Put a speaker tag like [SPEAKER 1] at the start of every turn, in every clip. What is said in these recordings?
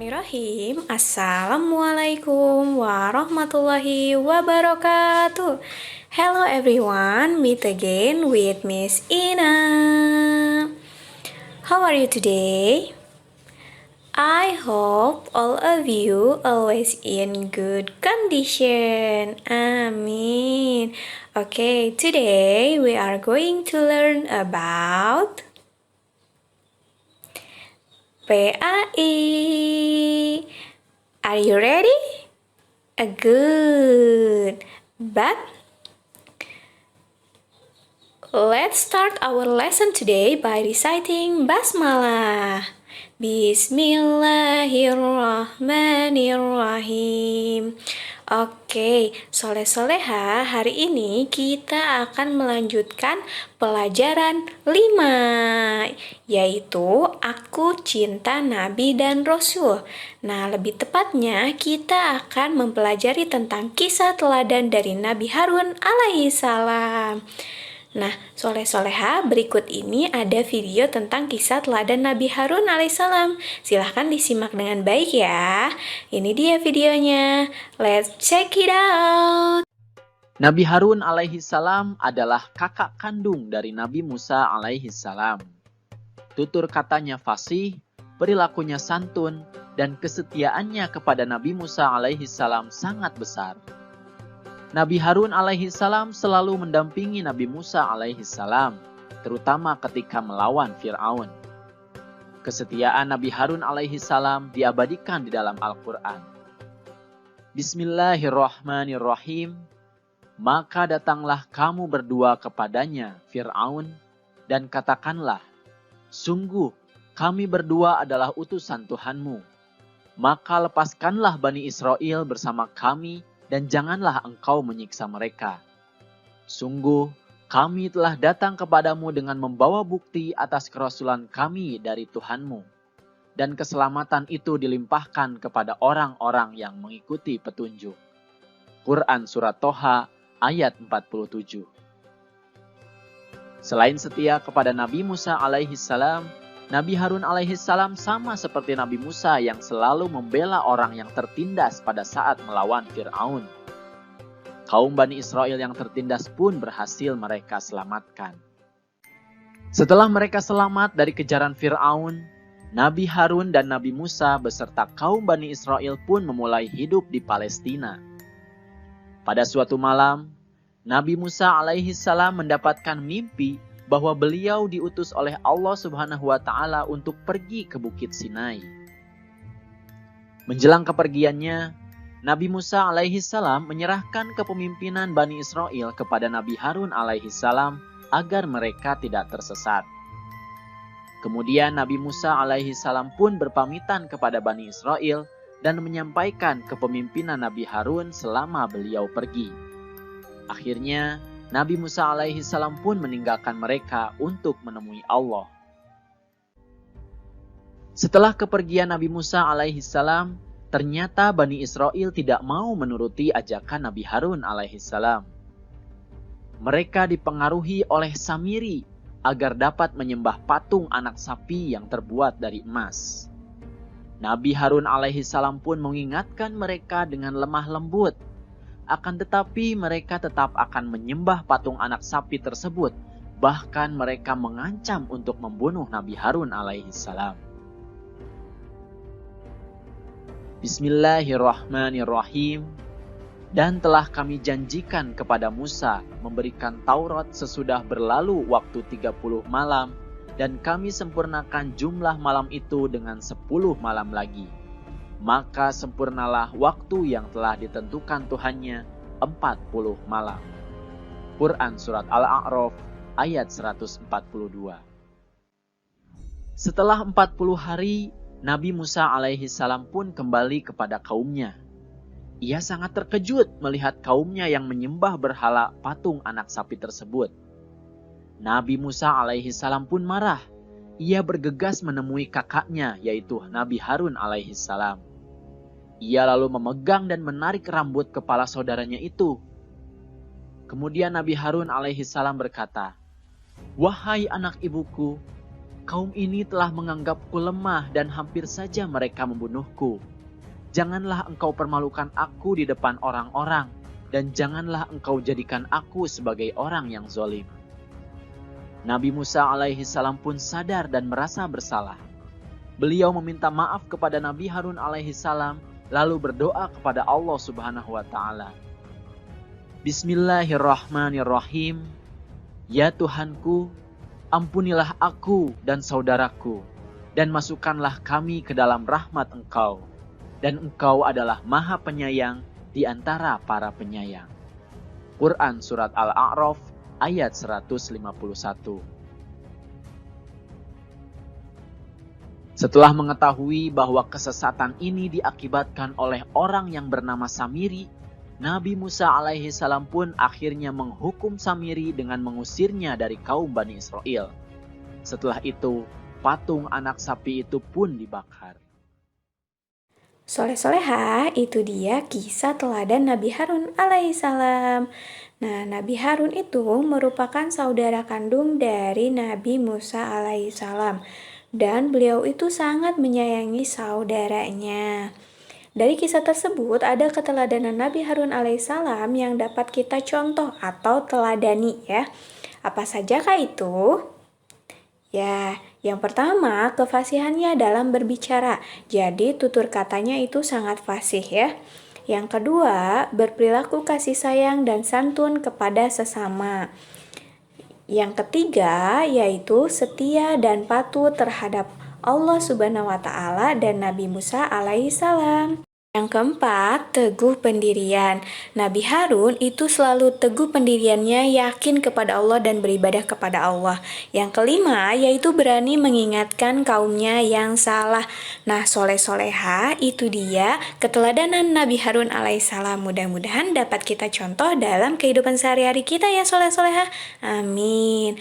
[SPEAKER 1] Bismillahirrahmanirrahim. Assalamualaikum warahmatullahi wabarakatuh. Hello everyone, meet again with Miss Ina. How are you today? I hope all of you always in good condition. Amin. Okay, today we are going to learn about PAI. Are you ready? Good. But let's start our lesson today by reciting Basmalah. Bismillahirrahmanirrahim. Oke, soleh-soleha, hari ini kita akan melanjutkan pelajaran 5, yaitu Aku Cinta Nabi dan Rasul. Nah, lebih tepatnya kita akan mempelajari tentang kisah teladan dari Nabi Harun alaihissalam. Nah, soleh-soleha, berikut ini ada video tentang kisah teladan Nabi Harun alaihissalam. Silahkan disimak dengan baik ya. Ini dia videonya. Let's check it out.
[SPEAKER 2] Nabi Harun alaihissalam adalah kakak kandung dari Nabi Musa alaihissalam. Tutur katanya fasih, perilakunya santun, dan kesetiaannya kepada Nabi Musa alaihissalam sangat besar. Nabi Harun alaihissalam selalu mendampingi Nabi Musa alaihissalam, terutama ketika melawan Fir'aun. Kesetiaan Nabi Harun alaihissalam diabadikan di dalam Al-Quran. Bismillahirrahmanirrahim. Maka datanglah kamu berdua kepadanya, Fir'aun, dan katakanlah, sungguh kami berdua adalah utusan Tuhanmu. Maka lepaskanlah Bani Israel bersama kami, dan janganlah engkau menyiksa mereka. Sungguh, kami telah datang kepadamu dengan membawa bukti atas kerasulan kami dari Tuhanmu. Dan keselamatan itu dilimpahkan kepada orang-orang yang mengikuti petunjuk. Quran Surat Toha ayat 47. Selain setia kepada Nabi Musa alaihissalam, Nabi Harun alaihissalam sama seperti Nabi Musa yang selalu membela orang yang tertindas pada saat melawan Fir'aun. Kaum Bani Israel yang tertindas pun berhasil mereka selamatkan. Setelah mereka selamat dari kejaran Fir'aun, Nabi Harun dan Nabi Musa beserta kaum Bani Israel pun memulai hidup di Palestina. Pada suatu malam, Nabi Musa alaihissalam mendapatkan mimpi bahwa beliau diutus oleh Allah Subhanahu wa Ta'ala untuk pergi ke Bukit Sinai. Menjelang kepergiannya, Nabi Musa alaihissalam menyerahkan kepemimpinan Bani Israel kepada Nabi Harun alaihissalam agar mereka tidak tersesat. Kemudian Nabi Musa alaihissalam pun berpamitan kepada Bani Israel dan menyampaikan kepemimpinan Nabi Harun selama beliau pergi. Akhirnya, Nabi Musa alaihissalam pun meninggalkan mereka untuk menemui Allah. Setelah kepergian Nabi Musa alaihissalam, ternyata Bani Israel tidak mau menuruti ajakan Nabi Harun alaihissalam. Mereka dipengaruhi oleh Samiri agar dapat menyembah patung anak sapi yang terbuat dari emas. Nabi Harun alaihissalam pun mengingatkan mereka dengan lemah lembut. Akan tetapi mereka tetap akan menyembah patung anak sapi tersebut. Bahkan mereka mengancam untuk membunuh Nabi Harun alaihissalam. Bismillahirrahmanirrahim. Dan telah kami janjikan kepada Musa memberikan Taurat sesudah berlalu waktu 30 malam. Dan kami sempurnakan jumlah malam itu dengan 10 malam lagi. Maka sempurnalah waktu yang telah ditentukan Tuhannya 40 malam. Quran Surat Al-A'raf ayat 142. Setelah 40 hari, Nabi Musa alaihissalam pun kembali kepada kaumnya. Ia sangat terkejut melihat kaumnya yang menyembah berhala patung anak sapi tersebut. Nabi Musa alaihissalam pun marah. Ia bergegas menemui kakaknya, yaitu Nabi Harun alaihissalam. Ia lalu memegang dan menarik rambut kepala saudaranya itu. Kemudian Nabi Harun alaihissalam berkata, "Wahai anak ibuku, Kaum ini telah menganggapku lemah dan hampir saja mereka membunuhku. Janganlah engkau permalukan aku di depan orang-orang, dan janganlah engkau jadikan aku sebagai orang yang zalim. Nabi Musa alaihi salam pun sadar dan merasa bersalah. Beliau meminta maaf kepada Nabi Harun alaihi salam, lalu berdoa kepada Allah Subhanahu wa taala. Bismillahirrahmanirrahim. Ya Tuhanku, ampunilah aku dan saudaraku, dan masukkanlah kami ke dalam rahmat Engkau. Dan Engkau adalah Maha Penyayang di antara para penyayang. Quran Surat Al-A'raf ayat 151. Setelah mengetahui bahwa kesesatan ini diakibatkan oleh orang yang bernama Samiri, Nabi Musa alaihi salam pun akhirnya menghukum Samiri dengan mengusirnya dari kaum Bani Israel. Setelah itu, patung anak sapi itu pun dibakar.
[SPEAKER 1] Soleh-soleha, itu dia kisah teladan Nabi Harun alaihissalam. Nah, Nabi Harun itu merupakan saudara kandung dari Nabi Musa alaihissalam. Dan beliau itu sangat menyayangi saudaranya. Dari kisah tersebut ada keteladanan Nabi Harun alaihissalam yang dapat kita contoh atau teladani ya. Apa sajakah itu? Ya, yang pertama, kefasihannya dalam berbicara. Jadi, tutur katanya itu sangat fasih ya. Yang kedua, berperilaku kasih sayang dan santun kepada sesama. Yang ketiga, yaitu setia dan patuh terhadap Allah Subhanahu wa taala dan Nabi Musa alaihissalam. Yang keempat, teguh pendirian. Nabi Harun itu selalu teguh pendiriannya, yakin kepada Allah dan beribadah kepada Allah. Yang kelima, yaitu berani mengingatkan kaumnya yang salah. Nah, soleh-soleha itu dia keteladanan Nabi Harun alaihissalam. Mudah-mudahan dapat kita contoh dalam kehidupan sehari-hari kita ya soleh-soleha. Amin.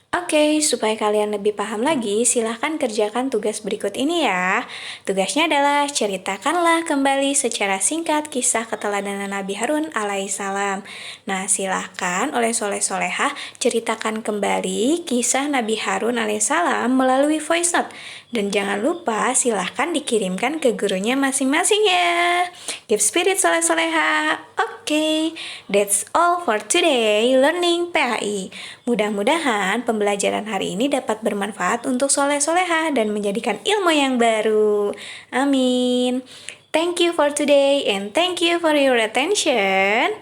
[SPEAKER 1] Oke, supaya kalian lebih paham lagi, silahkan kerjakan tugas berikut ini ya. Tugasnya adalah ceritakanlah kembali secara singkat kisah keteladanan Nabi Harun alaihissalam. Nah, silahkan oleh soleh-solehah ceritakan kembali kisah Nabi Harun alaihissalam melalui voice note. Dan jangan lupa silahkan dikirimkan ke gurunya masing-masing ya. Give spirit soleh-soleha. Oke, that's all for today learning PAI. Mudah-mudahan pembelajaran hari ini dapat bermanfaat untuk soleh-soleha dan menjadikan ilmu yang baru. Amin. Thank you for today and thank you for your attention.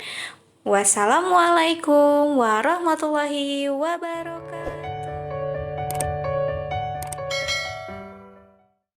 [SPEAKER 1] Wassalamualaikum warahmatullahi wabarakatuh.